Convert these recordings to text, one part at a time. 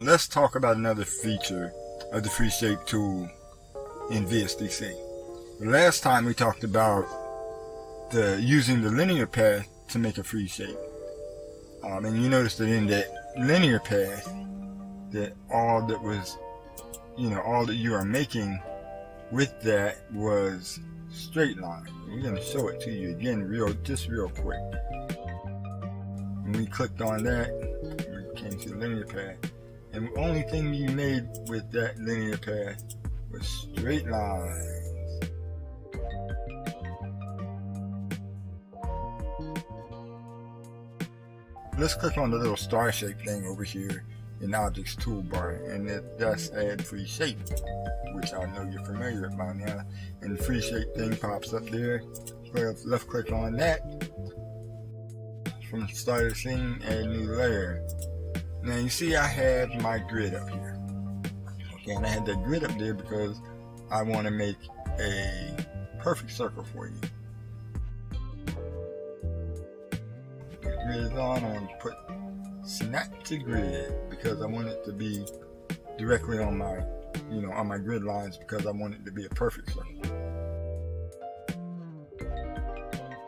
Let's talk about another feature of the free shape tool in VSDC. Last time we talked about using the linear path to make a free shape. And you notice that in that linear path, that all that you are making with that was straight line. We're going to show it to you again just real quick. When we clicked on that, we came to the linear path. And the only thing you made with that linear path was straight lines. Let's click on the little star shape thing over here in the objects toolbar, and that's add free shape, which I know you're familiar with by now. And the free shape thing pops up there. Left click on that. From the start of the scene, add new layer. Now you see I have my grid up here. Okay, and I had that grid up there because I want to make a perfect circle for you. The grid is on. I'm going to put snap to grid because I want it to be directly on my, on my grid lines, because I want it to be a perfect circle.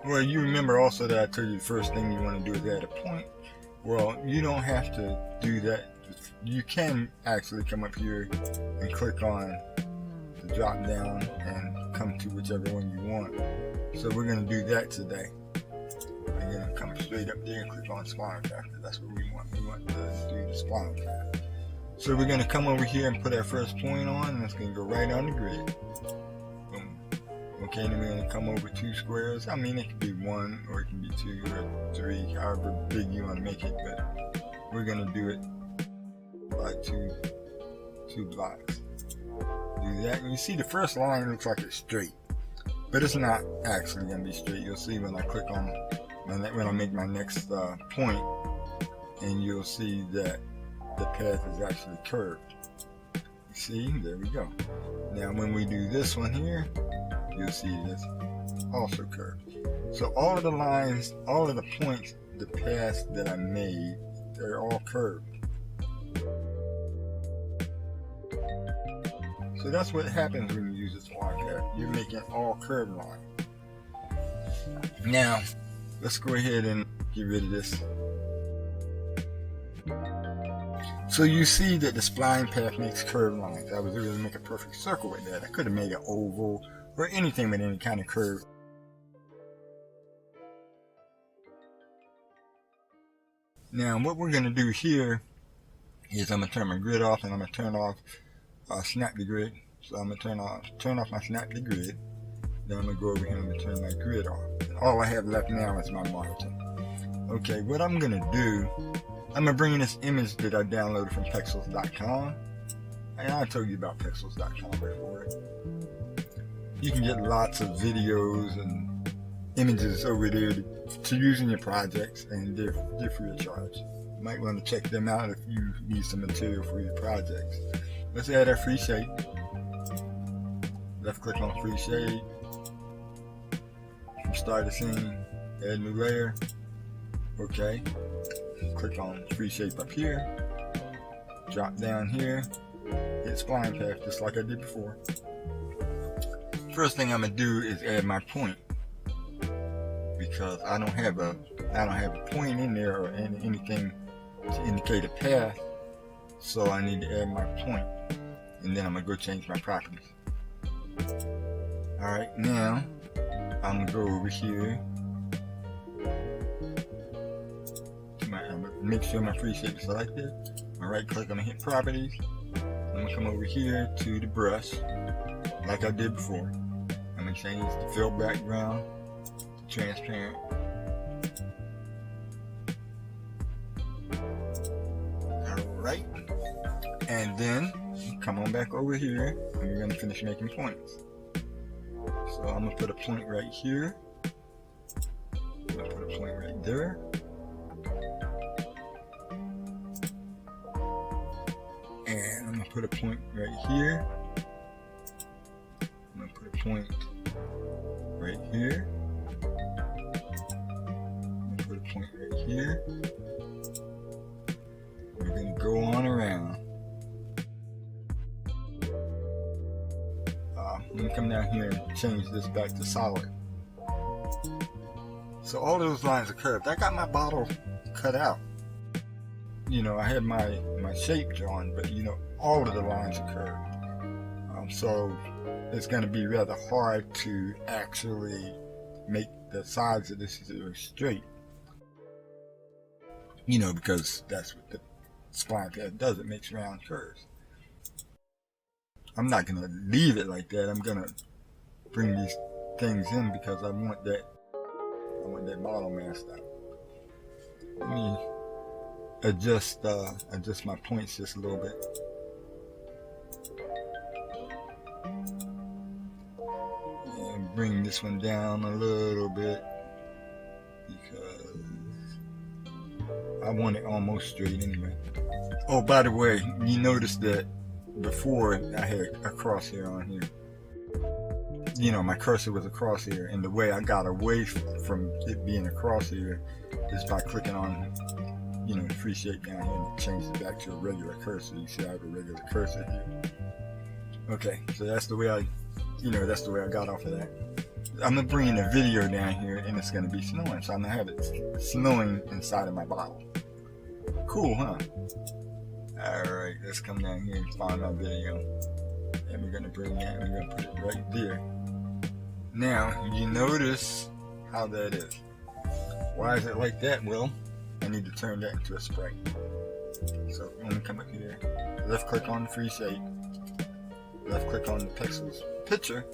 Well, you remember also that I told you the first thing you want to do is add a point. Well, you don't have to do that. You can actually come up here and click on the drop down and come to whichever one you want. So we're going to do that today. We're going to come straight up there and click on Spline path. That's what we want. We want to do the Spline path. So we're going to come over here and put our first point on, and it's going to go right on the grid. Boom. Okay, then we're going to come over 2 squares. I mean, it could be 1 or it can be 2 or 3, however big you want to make it, but we're going to do it by two blocks. Do that, and you see the first line looks like it's straight, but it's not actually going to be straight. You'll see when I click on when I make my next point, and you'll see that the path is actually curved. You see, there we go. Now when we do this one here, you'll see it's also curved. So all of the lines, all of the points, the paths that I made, they're all curved. So that's what happens when you use this line path. You're making all curved lines. Now, let's go ahead and get rid of this. So you see that the spline path makes curved lines. I was able to make a perfect circle with that. I could have made an oval or anything with any kind of curve. Now what we're going to do here is I'm going to turn my grid off, and I'm going to turn off snap to grid. So I'm going to turn off my snap to grid. Then I'm going to go over here and I'm going to turn my grid off. And all I have left now is my margin. Okay, what I'm going to do, I'm going to bring in this image that I downloaded from Pexels.com. And I told you about Pexels.com before. You can get lots of videos and images over there to use in your projects, and they're free of charge. You might want to check them out if you need some material for your projects. Let's add our free shape. Left click on free shape. From start to scene, add new layer. Okay. Click on free shape up here. Drop down here. Hit spline path just like I did before. First thing I'm gonna do is add my point, because I don't have a point in there or anything to indicate a path, so I need to add my point, and then I'm gonna go change my properties. Alright, now I'm gonna go over here to I'm gonna make sure my free shape is selected. I'm gonna right click, I'm gonna hit properties. I'm gonna come over here to the brush like I did before. I'm gonna change the fill background to transparent. Alright, and then come on back over here and we're gonna finish making points. So I'm gonna put a point right here. I'm gonna put a point right there. And I'm gonna put a point right here. I'm gonna put a point right here. I'm gonna put a point right here. We're gonna go on around. Let me come down here and change this back to solid. So all those lines are curved. I got my bottle cut out. You know, I had my shape drawn, but you know, all of the lines are curved. So it's going to be rather hard to actually make the sides of this straight. You know, because that's what the spline pad does. It makes round curves. I'm not going to leave it like that. I'm going to bring these things in because I want that bottle masked out. Let me adjust my points just a little bit. And bring this one down a little bit because I want it almost straight anyway. Oh, by the way, you notice that before I had a crosshair on here. You know, my cursor was a crosshair, and the way I got away from it being a crosshair is by clicking on, you know, the free shape down here and change it back to a regular cursor. You see I have a regular cursor here. Okay, so that's the way I got off of that. I'm gonna bring in a video down here, and it's gonna be snowing, so I'm gonna have it snowing inside of my bottle. Cool, huh? Alright, let's come down here and find our video. And we're gonna bring that and we're gonna put it right there. Now, you notice how that is. Why is it like that? Well, I need to turn that into a sprite. So I'm gonna come up here, left click on the free shape, left click on the Pexels picture,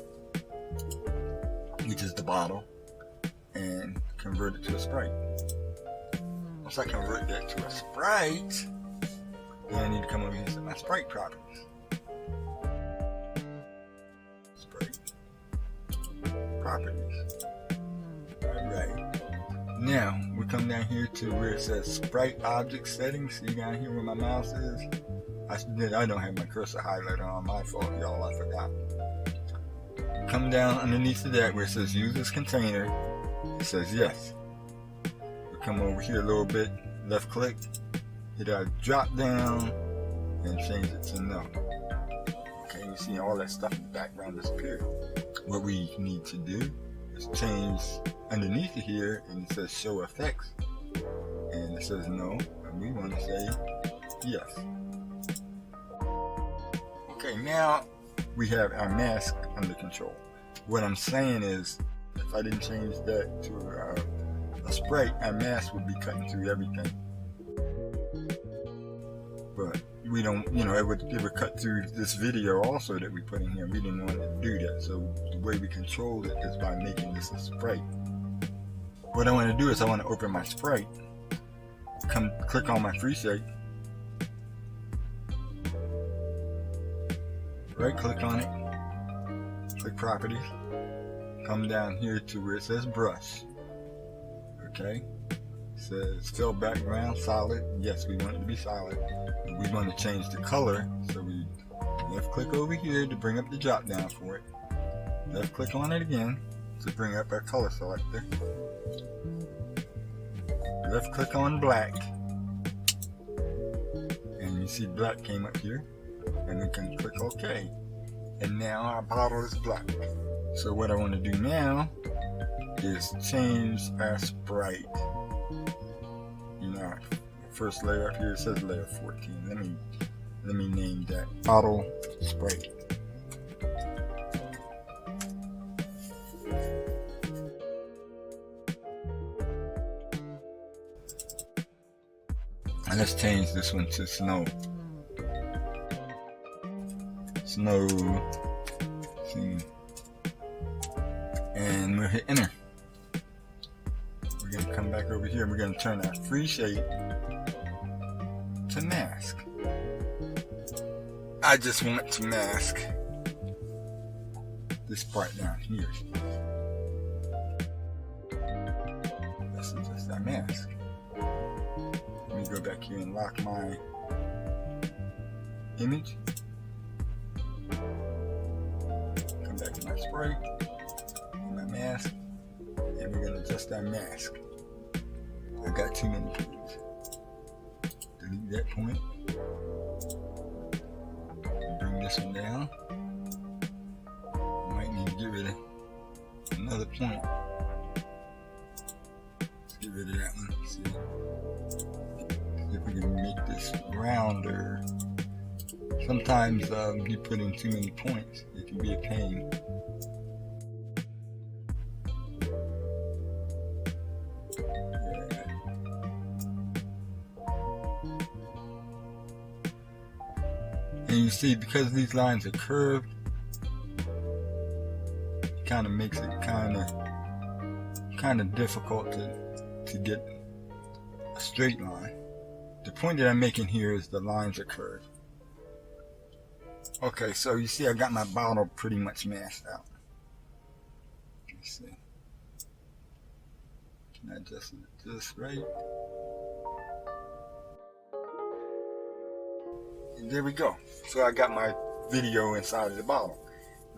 which is the bottle, and convert it to a sprite. Once I convert that to a sprite, then I need to come over here and set my sprite properties. Sprite properties. Alright. Now, we come down here to where it says Sprite Object Settings. See down here where my mouse is? I don't have my cursor highlighter on. My fault, y'all. I forgot. Come down underneath of that where it says Use this container. It says yes. We come over here a little bit. Left click. Hit our drop down and change it to no. Okay, you see all that stuff in the background disappear. What we need to do is change underneath it here, and it says show effects, and it says no, and we want to say yes. Okay, now we have our mask under control. What I'm saying is, if I didn't change that to a sprite, our mask would be cutting through everything. But we don't, you know, it would cut through this video also that we put in here. We didn't want to do that, so the way we control it is by making this a sprite. What I want to do is I want to open my sprite, click on my free shape, right click on it, click properties, come down here to where it says brush. Okay, it says fill background solid. Yes, we want it to be solid. We want to change the color, so we left click over here to bring up the drop down for it. Left click on it again to bring up our color selector. Left click on black, and you see black came up here, and we can click OK, and now our bottle is black. So what I want to do now is change our sprite. You know, first layer up here, it says layer 14. Let me name that bottle sprite. And let's change this one to snow. Snow scene. And we'll hit enter. We're going to come back over here and we're going to turn our free shape to mask. I just want to mask this part down here. This is just our mask. Let me go back here and lock my image. Come back to my sprite, my mask, and we're going to adjust our mask. I got too many pages. Delete that point. Bring this one down. Might get rid of another point. Let's get rid of that one. See if we can make this rounder. Sometimes you put in too many points, it can be a pain. And you see, because these lines are curved, it kind of makes it kind of difficult to get a straight line. The point that I'm making here is the lines are curved. Okay, so you see I got my bottle pretty much masked out. Let's see. Can I adjust it just right? And there we go. So I got my video inside of the bottle.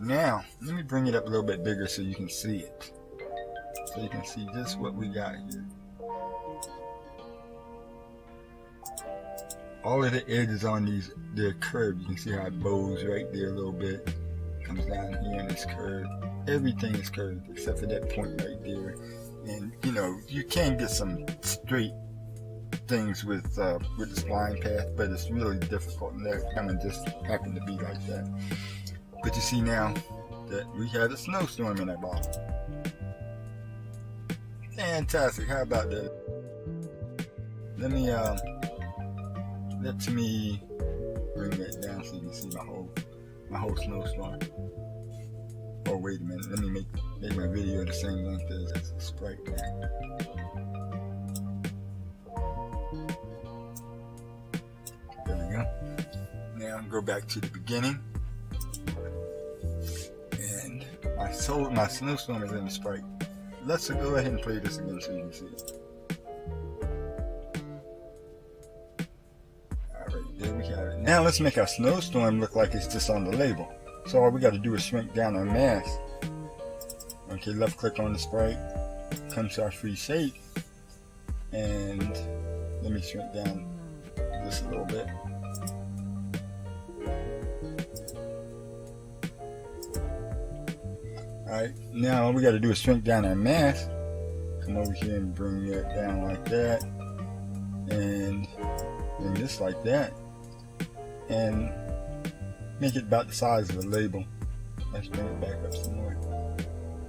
Now, let me bring it up a little bit bigger so you can see it. So you can see just what we got here. All of the edges on these, they're curved. You can see how it bows right there a little bit. Comes down here and it's curved. Everything is curved except for that point right there. And you know, you can get some straight things with the spline path, but it's really difficult, and that kind of just happened to be like that. But you see now that we had a snowstorm in our bottle. Fantastic! How about that? Let me bring that down so you can see my whole snowstorm. Oh wait a minute! Let me make my video the same length as the Sprite now. Now go back to the beginning, and my snowstorm is in the Sprite. Let's go ahead and play this again so you can see it. Alright, there we have it. Now let's make our snowstorm look like it's just on the label. So all we got to do is shrink down our mask. Okay, left click on the Sprite, come to our free shape, and let me shrink down this a little bit. Alright, now all we got to do is shrink down our mask. Come over here and bring it down like that. And bring this like that. And make it about the size of the label. Let's bring it back up some more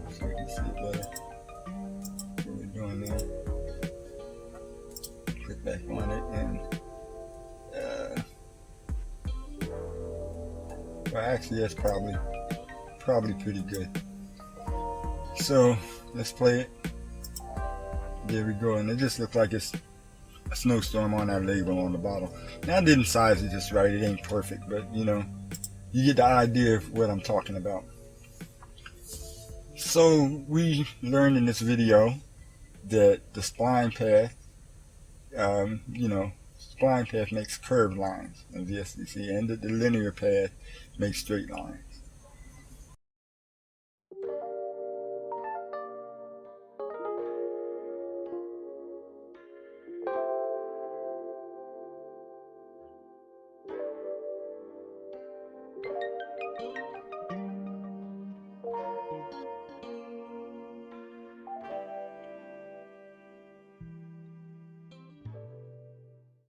so we can see it better. What we're doing now. Click back on it and well, actually that's probably pretty good. So let's play it. There we go, and it just looks like it's a snowstorm on our label on the bottle. Now I didn't size it just right, it ain't perfect, but you know, you get the idea of what I'm talking about. So we learned in this video that the spline path, spline path makes curved lines in VSDC, and that the linear path makes straight lines.